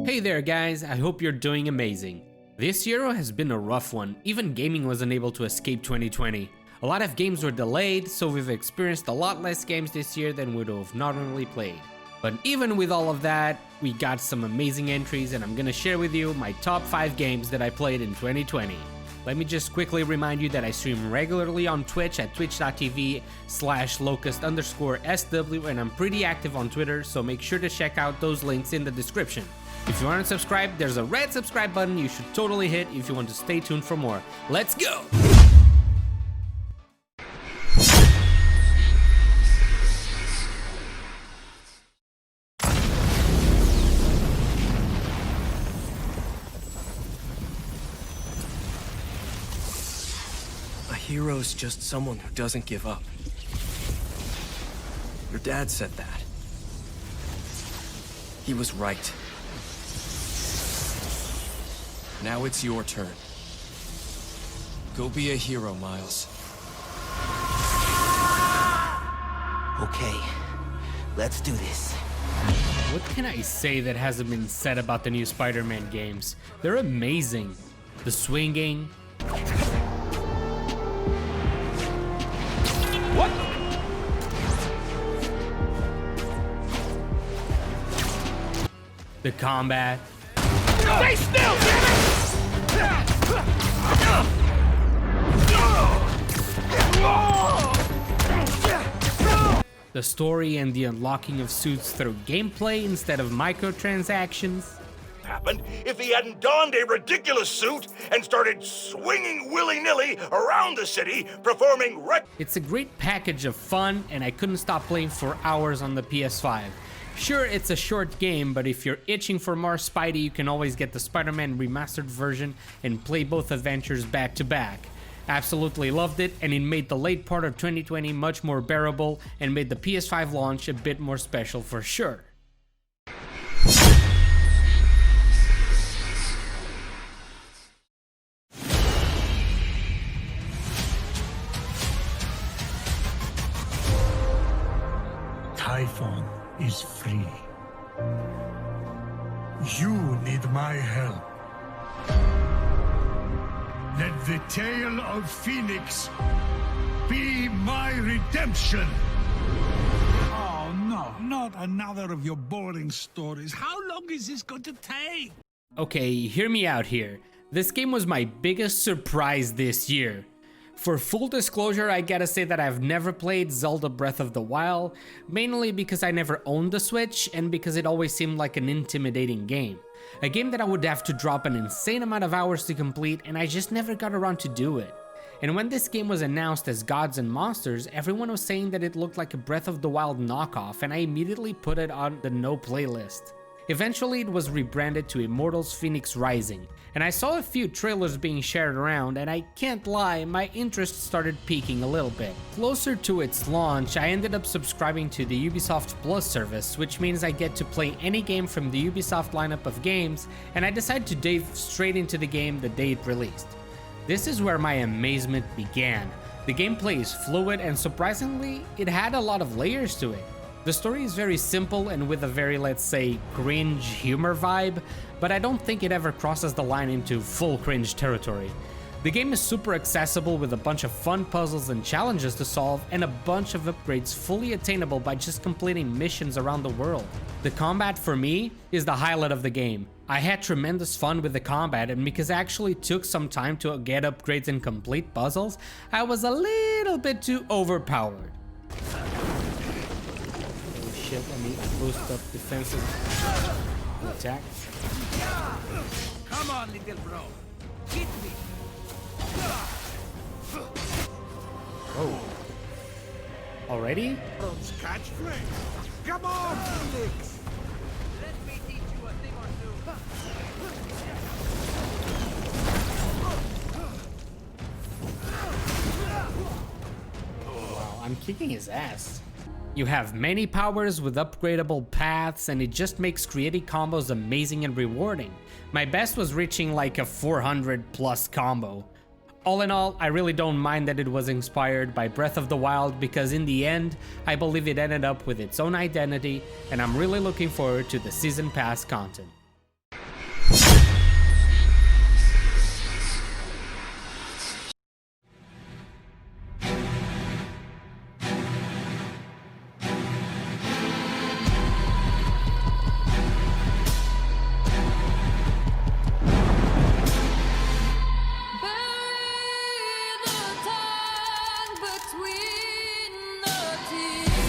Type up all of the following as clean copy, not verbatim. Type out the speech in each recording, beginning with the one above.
Hey there guys, I hope you're doing amazing. This year has been a rough one, even gaming wasn't able to escape 2020. A lot of games were delayed, so we've experienced a lot less games this year than we would have normally played. But even with all of that, we got some amazing entries and I'm gonna share with you my top 5 games that I played in 2020. Let me just quickly remind you that I stream regularly on Twitch at twitch.tv/locust_SW and I'm pretty active on Twitter, so make sure to check out those links in the description. If you aren't subscribed, there's a red subscribe button you should totally hit if you want to stay tuned for more. Let's go! A hero's just someone who doesn't give up. Your dad said that. He was right. Now it's your turn. Go be a hero, Miles. Okay, let's do this. What can I say that hasn't been said about the new Spider-Man games? They're amazing. The swinging. What? The combat. Stay still, damn it! The story and the unlocking of suits through gameplay instead of microtransactions. Happened if he hadn't donned a ridiculous suit and started swinging willy-nilly around the city, performing It's a great package of fun, and I couldn't stop playing for hours on the PS5. Sure, it's a short game, but if you're itching for more Spidey, you can always get the Spider-Man remastered version and play both adventures back to back. Absolutely loved it, and it made the late part of 2020 much more bearable and made the PS5 launch a bit more special for sure. Typhon is free. You need my help. Let the tale of Phoenix be my redemption. Oh, no, not another of your boring stories. How long is this going to take? Okay, hear me out here. This game was my biggest surprise this year. For full disclosure, I gotta say that I've never played Zelda Breath of the Wild, mainly because I never owned the Switch and because it always seemed like an intimidating game. A game that I would have to drop an insane amount of hours to complete, and I just never got around to do it. And when this game was announced as Gods and Monsters, everyone was saying that it looked like a Breath of the Wild knockoff, and I immediately put it on the no playlist. Eventually it was rebranded to Immortals Fenyx Rising, and I saw a few trailers being shared around, and I can't lie, my interest started peaking a little bit. Closer to its launch, I ended up subscribing to the Ubisoft Plus service, which means I get to play any game from the Ubisoft lineup of games, and I decided to dive straight into the game the day it released. This is where my amazement began. The gameplay is fluid, and surprisingly, it had a lot of layers to it. The story is very simple and with a very, let's say, cringe humor vibe, but I don't think it ever crosses the line into full cringe territory. The game is super accessible with a bunch of fun puzzles and challenges to solve and a bunch of upgrades fully attainable by just completing missions around the world. The combat for me is the highlight of the game. I had tremendous fun with the combat, and because I actually took some time to get upgrades and complete puzzles, I was a little bit too overpowered. Shit, let me boost up defensive attack. Come on, little bro. Hit me. Oh. Already? Catch flames. Come on, Phoenix. Let me teach you a thing or two. Wow, I'm kicking his ass. You have many powers with upgradable paths, and it just makes creating combos amazing and rewarding. My best was reaching like a 400 plus combo. All in all, I really don't mind that it was inspired by Breath of the Wild, because in the end, I believe it ended up with its own identity, and I'm really looking forward to the Season Pass content.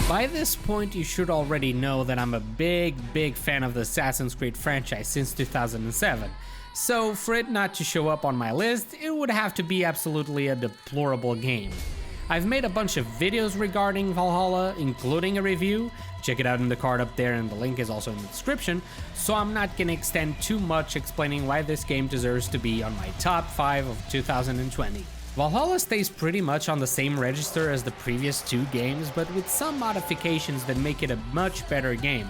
By this point, you should already know that I'm a big fan of the Assassin's Creed franchise since 2007, so for it not to show up on my list, it would have to be absolutely a deplorable game. I've made a bunch of videos regarding Valhalla, including a review. Check it out in the card up there, and the link is also in the description, so I'm not gonna extend too much explaining why this game deserves to be on my top 5 of 2020. Valhalla stays pretty much on the same register as the previous 2 games, but with some modifications that make it a much better game.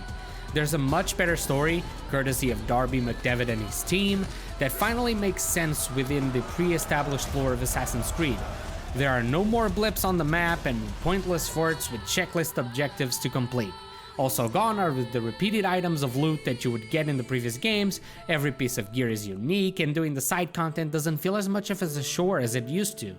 There's a much better story, courtesy of Darby McDevitt and his team, that finally makes sense within the pre-established lore of Assassin's Creed. There are no more blips on the map and pointless forts with checklist objectives to complete. Also gone are the repeated items of loot that you would get in the previous games. Every piece of gear is unique, and doing the side content doesn't feel as much of a chore as it used to.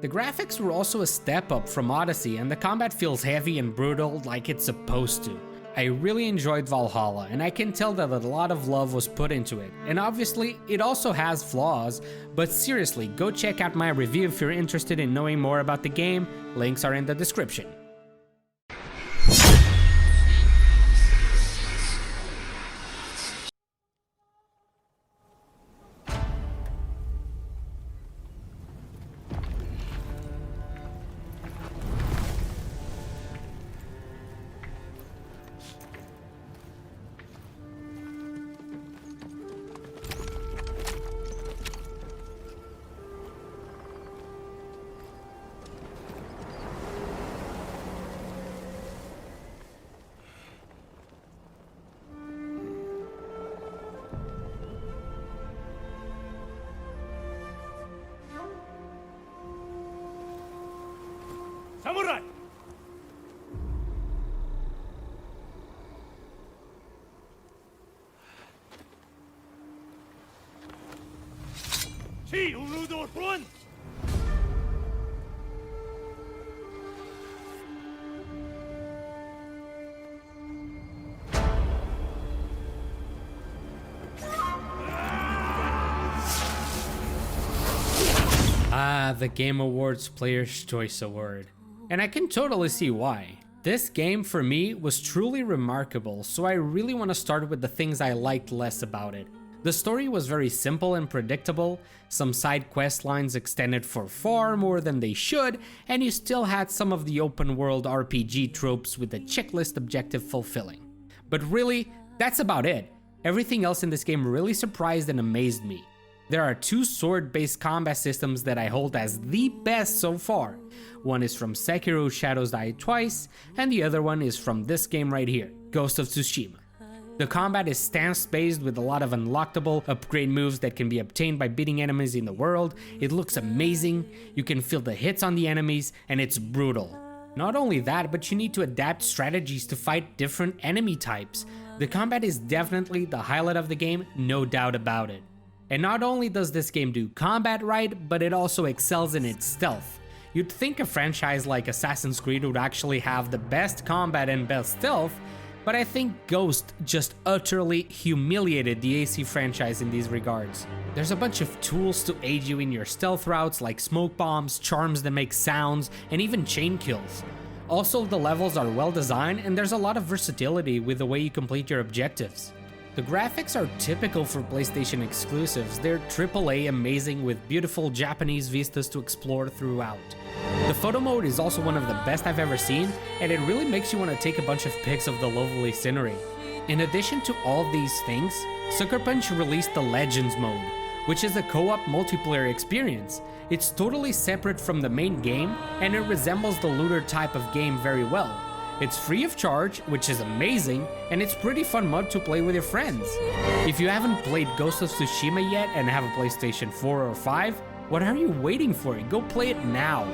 The graphics were also a step up from Odyssey, and the combat feels heavy and brutal like it's supposed to. I really enjoyed Valhalla, and I can tell that a lot of love was put into it, and obviously it also has flaws, but seriously, go check out my review if you're interested in knowing more about the game. Links are in the description. Samurai! Chi Urudo Run! Ah, the Game Awards Player's Choice Award. And I can totally see why. This game for me was truly remarkable, so I really want to start with the things I liked less about it. The story was very simple and predictable, some side quest lines extended for far more than they should, and you still had some of the open world RPG tropes with the checklist objective fulfilling. But really, that's about it. Everything else in this game really surprised and amazed me. There are 2 sword-based combat systems that I hold as the best so far. One is from Sekiro Shadows Die Twice, and the other one is from this game right here, Ghost of Tsushima. The combat is stance-based with a lot of unlockable upgrade moves that can be obtained by beating enemies in the world. It looks amazing, you can feel the hits on the enemies, and it's brutal. Not only that, but you need to adapt strategies to fight different enemy types. The combat is definitely the highlight of the game, no doubt about it. And not only does this game do combat right, but it also excels in its stealth. You'd think a franchise like Assassin's Creed would actually have the best combat and best stealth, but I think Ghost just utterly humiliated the AC franchise in these regards. There's a bunch of tools to aid you in your stealth routes like smoke bombs, charms that make sounds, and even chain kills. Also, the levels are well designed and there's a lot of versatility with the way you complete your objectives. The graphics are typical for PlayStation exclusives. They're AAA amazing with beautiful Japanese vistas to explore throughout. The photo mode is also one of the best I've ever seen, and it really makes you want to take a bunch of pics of the lovely scenery. In addition to all these things, Sucker Punch released the Legends mode, which is a co-op multiplayer experience. It's totally separate from the main game, and it resembles the looter type of game very well. It's free of charge, which is amazing, and it's pretty fun mod to play with your friends. If you haven't played Ghost of Tsushima yet and have a PlayStation 4 or 5, what are you waiting for? Go play it now.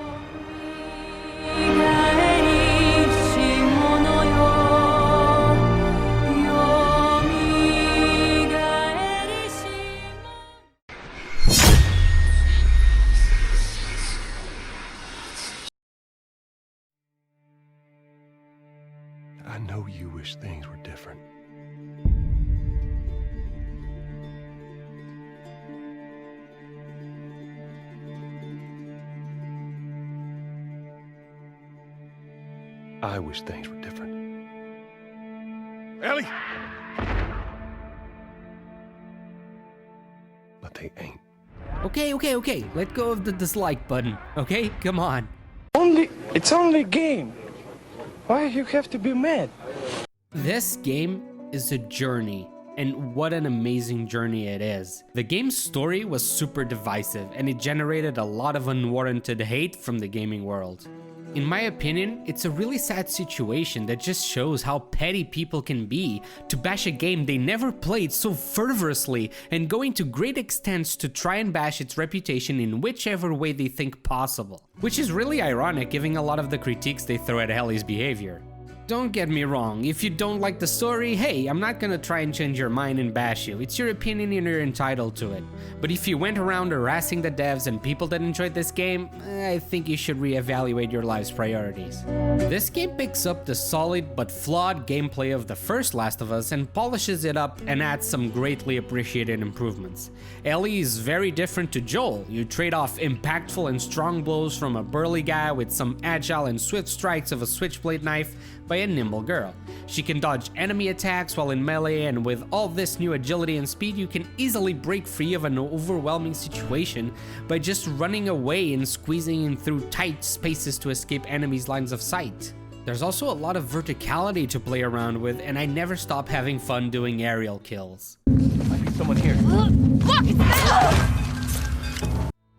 I know you wish things were different. I wish things were different. Ellie! But they ain't. Okay. Let go of the dislike button, okay? Come on. It's only a game. Why you have to be mad? This game is a journey, and what an amazing journey it is. The game's story was super divisive, and it generated a lot of unwarranted hate from the gaming world. In my opinion, it's a really sad situation that just shows how petty people can be to bash a game they never played so fervorously and going to great extents to try and bash its reputation in whichever way they think possible. Which is really ironic given a lot of the critiques they throw at Ellie's behavior. Don't get me wrong, if you don't like the story, hey, I'm not gonna try and change your mind and bash you. It's your opinion and you're entitled to it. But if you went around harassing the devs and people that enjoyed this game, I think you should reevaluate your life's priorities. This game picks up the solid but flawed gameplay of the first Last of Us and polishes it up and adds some greatly appreciated improvements. Ellie is very different to Joel. You trade off impactful and strong blows from a burly guy with some agile and swift strikes of a switchblade knife by a nimble girl. She can dodge enemy attacks while in melee, and with all this new agility and speed, you can easily break free of an overwhelming situation by just running away and squeezing in through tight spaces to escape enemies' lines of sight. There's also a lot of verticality to play around with, and I never stop having fun doing aerial kills. Might be someone here. Look, it's there!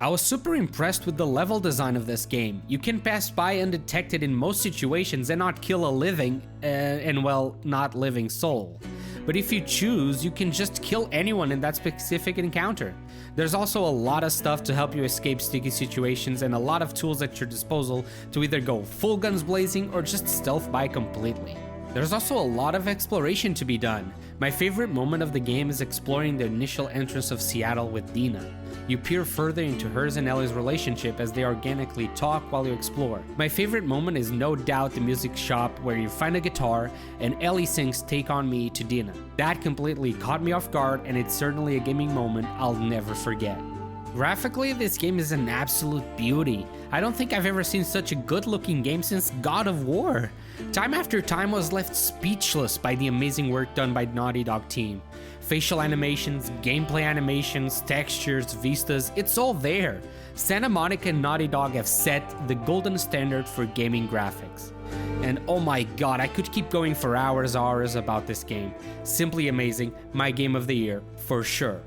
I was super impressed with the level design of this game. You can pass by undetected in most situations and not kill a living, not living soul. But if you choose, you can just kill anyone in that specific encounter. There's also a lot of stuff to help you escape sticky situations and a lot of tools at your disposal to either go full guns blazing or just stealth by completely. There's also a lot of exploration to be done. My favorite moment of the game is exploring the initial entrance of Seattle with Dina. You peer further into hers and Ellie's relationship as they organically talk while you explore. My favorite moment is no doubt the music shop where you find a guitar and Ellie sings Take On Me to Dina. That completely caught me off guard, and it's certainly a gaming moment I'll never forget. Graphically, this game is an absolute beauty. I don't think I've ever seen such a good-looking game since God of War. Time after time I was left speechless by the amazing work done by Naughty Dog team. Facial animations, gameplay animations, textures, vistas, it's all there. Santa Monica and Naughty Dog have set the golden standard for gaming graphics. And oh my god, I could keep going for hours about this game. Simply amazing, my game of the year, for sure.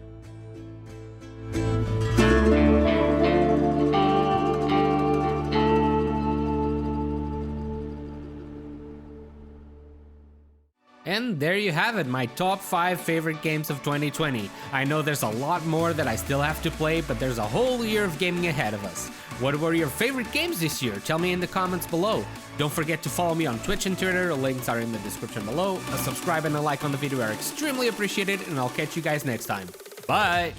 And there you have it, my top 5 favorite games of 2020. I know there's a lot more that I still have to play, but there's a whole year of gaming ahead of us. What were your favorite games this year? Tell me in the comments below. Don't forget to follow me on Twitch and Twitter, the links are in the description below. A subscribe and a like on the video are extremely appreciated, and I'll catch you guys next time. Bye!